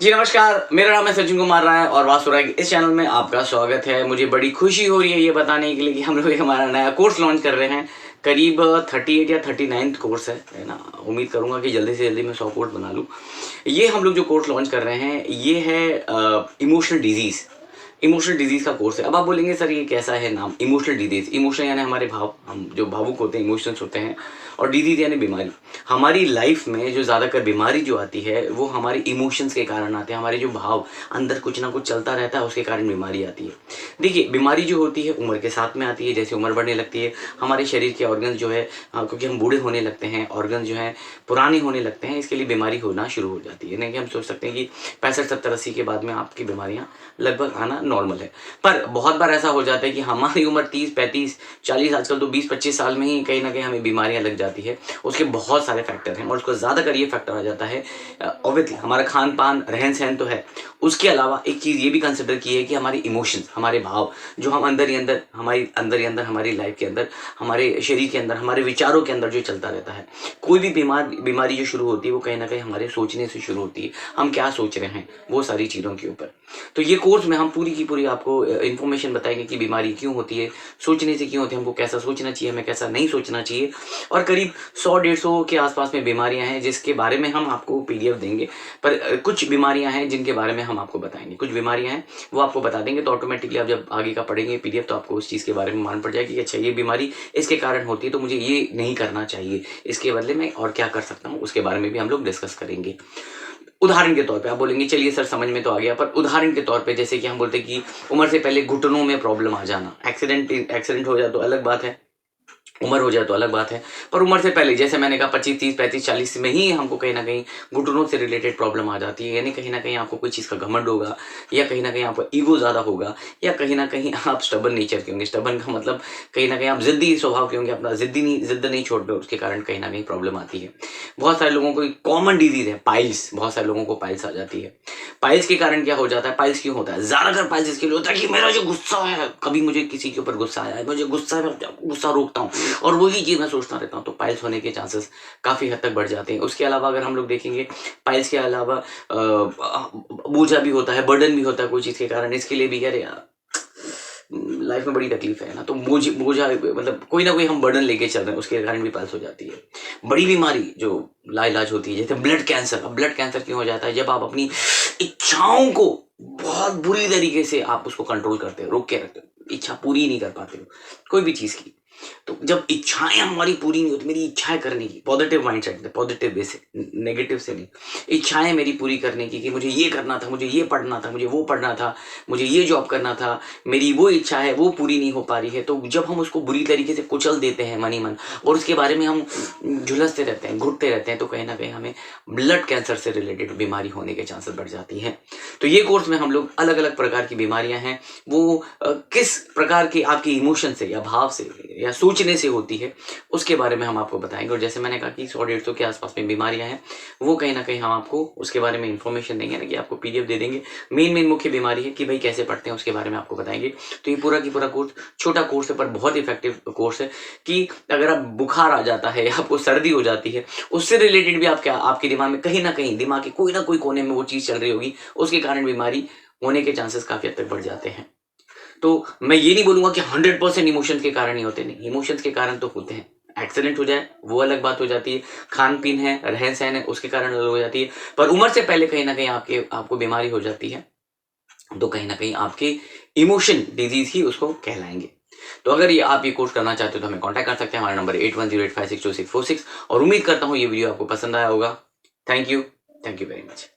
जी नमस्कार, मेरा नाम है सचिन कुमार राय और वास्तु राय इस चैनल में आपका स्वागत है। मुझे बड़ी खुशी हो रही है ये बताने के लिए कि हम लोग हमारा नया कोर्स लॉन्च कर रहे हैं। करीब 38 या 39 कोर्स है ना। उम्मीद करूंगा कि जल्दी से जल्दी मैं 100 कोर्स बना लूँ। ये हम लोग जो कोर्स लॉन्च कर रहे हैं ये है इमोशनल डिजीज का कोर्स है। अब आप बोलेंगे सर ये कैसा है नाम, इमोशनल डिजीज। इमोशन यानी हमारे भाव, हम जो भावुक होते हैं, इमोशंस होते हैं, और डिजीज यानी बीमारी। हमारी लाइफ में जो ज़्यादातर बीमारी जो आती है वो हमारे इमोशंस के कारण आते हैं। हमारे जो भाव अंदर कुछ ना कुछ चलता रहता है उसके कारण बीमारी आती है। देखिए बीमारी जो होती है उम्र के साथ में आती है। जैसे उम्र बढ़ने लगती है हमारे शरीर के ऑर्गन्स जो है क्योंकि हम बूढ़े होने लगते हैं, ऑर्गन्स जो है पुराने होने लगते हैं, इसके लिए बीमारी होना शुरू हो जाती है। नहीं कि हम सोच सकते हैं कि 65-70-80 के बाद में आपकी बीमारियां लगभग आना नॉर्मल है। पर बहुत बार ऐसा हो जाता है कि हमारी उम्र 30-35-40, आजकल तो 20-25 साल में ही कहीं ना कहीं हमें बीमारियां लग जाती है। उसके बहुत सारे फैक्टर हैं और उसको ज़्यादातर ये फैक्टर आ जाता है ऑब्वियसली हमारा खान पान रहन सहन तो है। उसके अलावा एक चीज़ ये भी कंसिडर की है कि हमारी इमोशंस, हमारे भाव जो हम अंदर ही अंदर हमारी लाइफ के अंदर, हमारे शरीर के अंदर, हमारे विचारों के अंदर जो चलता रहता है। कोई भी बीमारी जो शुरू होती है वो कहीं ना कहीं हमारे सोचने से शुरू होती है। हम क्या सोच रहे हैं वो सारी चीज़ों के ऊपर। तो ये कोर्स में हम पूरी की पूरी आपको इन्फॉर्मेशन बताएंगे कि बीमारी क्यों होती है, सोचने से क्यों होती है, हमको कैसा सोचना चाहिए, हमें कैसा नहीं सोचना चाहिए। और करीब 100-150 के आसपास में बीमारियां हैं जिसके बारे में हम आपको पीडीएफ देंगे। पर कुछ बीमारियां हैं जिनके बारे में हम आपको बताएंगे। कुछ बीमारियां हैं वो आपको बता देंगे तो ऑटोमेटिकली आप जब आगे का पढ़ेंगे पीडीएफ तो आपको उस चीज़ के बारे में मालूम पड़ जाएगी कि अच्छा ये बीमारी इसके कारण होती है तो मुझे ये नहीं करना चाहिए, इसके बदले में और क्या कर सकता हूँ उसके बारे में भी हम लोग डिस्कस करेंगे। उदाहरण के तौर पे आप बोलेंगे चलिए सर समझ में तो आ गया, पर उदाहरण के तौर पे जैसे कि हम बोलते हैं कि उम्र से पहले घुटनों में प्रॉब्लम आ जाना, एक्सीडेंट हो जाए तो अलग बात है, उम्र हो जाए तो अलग बात है। पर उम्र से पहले जैसे मैंने कहा 25, 30, 35, 40 में ही हमको कहीं ना कहीं घुटनों से रिलेटेड प्रॉब्लम आ जाती है। यानी कहीं ना कहीं आपको कोई चीज़ का घमंड होगा, या कहीं ना कहीं आपका ईगो ज़्यादा होगा, या कहीं ना कहीं आप स्टबन नेचर के होंगे। स्टबन का मतलब कहीं ना कहीं आप जिद्दी स्वभाव के होंगे, अपना जिद नहीं छोड़ पे, उसके कारण कहीं ना कहीं प्रॉब्लम आती है। बहुत सारे लोगों को कॉमन डिजीज है पाइल्स, बहुत सारे लोगों को पाइल्स आ जाती है। पाइल्स के कारण क्या हो जाता है, पाइल्स क्यों होता है, ज़्यादातर पाइल्स इसके लिए होता है कि मेरा जो गुस्सा है, कभी मुझे किसी के ऊपर गुस्सा आया है, मुझे गुस्सा रोकता हूँ और वही चीज़ मैं सोचता रहता हूँ, तो पाइल्स होने के चांसेस काफ़ी हद तक बढ़ जाते हैं। उसके अलावा अगर हम लोग देखेंगे पाइल्स के अलावा बोझा भी होता है, बर्डन भी होता है कोई चीज़ के कारण। इसके लिए भी यार लाइफ में बड़ी तकलीफ है ना, तो बोझा मतलब कोई ना कोई हम बर्डन लेके चल रहे हैं, उसके कारण भी पाइल्स हो जाती है। बड़ी बीमारी जो लाइलाज होती है जैसे ब्लड कैंसर। अब ब्लड कैंसर क्यों हो जाता है, जब आप अपनी इच्छाओं को बहुत बुरी तरीके से आप उसको कंट्रोल करते हो, रोक के रखते हो, इच्छा पूरी नहीं कर पाते हो कोई भी चीज़ की। तो जब इच्छाएं हमारी पूरी नहीं होती, मेरी इच्छाएं करने की, पॉजिटिव माइंडसेट, पॉजिटिव वे से, नेगेटिव से नहीं, इच्छाएं मेरी पूरी करने की कि मुझे ये करना था, मुझे ये पढ़ना था, मुझे वो पढ़ना था, मुझे ये जॉब करना था, मेरी वो इच्छा है वो पूरी नहीं हो पा रही है। तो जब हम उसको बुरी तरीके से कुचल देते हैं मन ही मन, और उसके बारे में हम झुलसते रहते हैं, घुटते रहते हैं, तो कहीं ना कहीं हमें ब्लड कैंसर से रिलेटेड बीमारी होने के चांसेस बढ़ जाती हैं। तो ये कोर्स में हम लोग अलग अलग प्रकार की बीमारियां हैं वो किस प्रकार की आपकी इमोशन से या भाव से या सोचने से होती है उसके बारे में हम आपको बताएंगे। और जैसे मैंने कहा कि 100-150 के आसपास में बीमारियां हैं वो कहीं ना कहीं हम आपको उसके बारे में इंफॉर्मेशन देंगे ना, कि आपको पीडीएफ दे देंगे। मेन मुख्य बीमारी है कि भाई कैसे पढ़ते हैं उसके बारे में आपको बताएंगे। तो ये पूरा की पूरा कोर्स छोटा कोर्स है पर बहुत इफेक्टिव कोर्स है कि अगर आप बुखार आ जाता है या आपको सर्दी हो जाती है, उससे रिलेटेड भी आपके दिमाग में कहीं ना कहीं दिमाग के कोई ना कोई कोने में वो चीज़ चल रही होगी, उसके कारण बीमारी होने के चांसेस काफ़ी हद तक बढ़ जाते हैं। तो मैं ये नहीं बोलूंगा कि 100% इमोशंस के कारण ही होते, नहीं, इमोशंस के कारण तो होते हैं। एक्सीडेंट हो जाए वो अलग बात हो जाती है, खान पीन है, रहन सहन है, उसके कारण अलग हो जाती है। पर उम्र से पहले कहीं ना कहीं आपको बीमारी हो जाती है तो कहीं ना कहीं आपके इमोशन डिजीज ही उसको कहलाएंगे। तो अगर ये आप ये कोर्स करना चाहते हो तो हमें कांटेक्ट कर सकते हैं। हमारा नंबर 8108562646। और उम्मीद करता हूँ ये वीडियो आपको पसंद आया होगा। Thank you very much.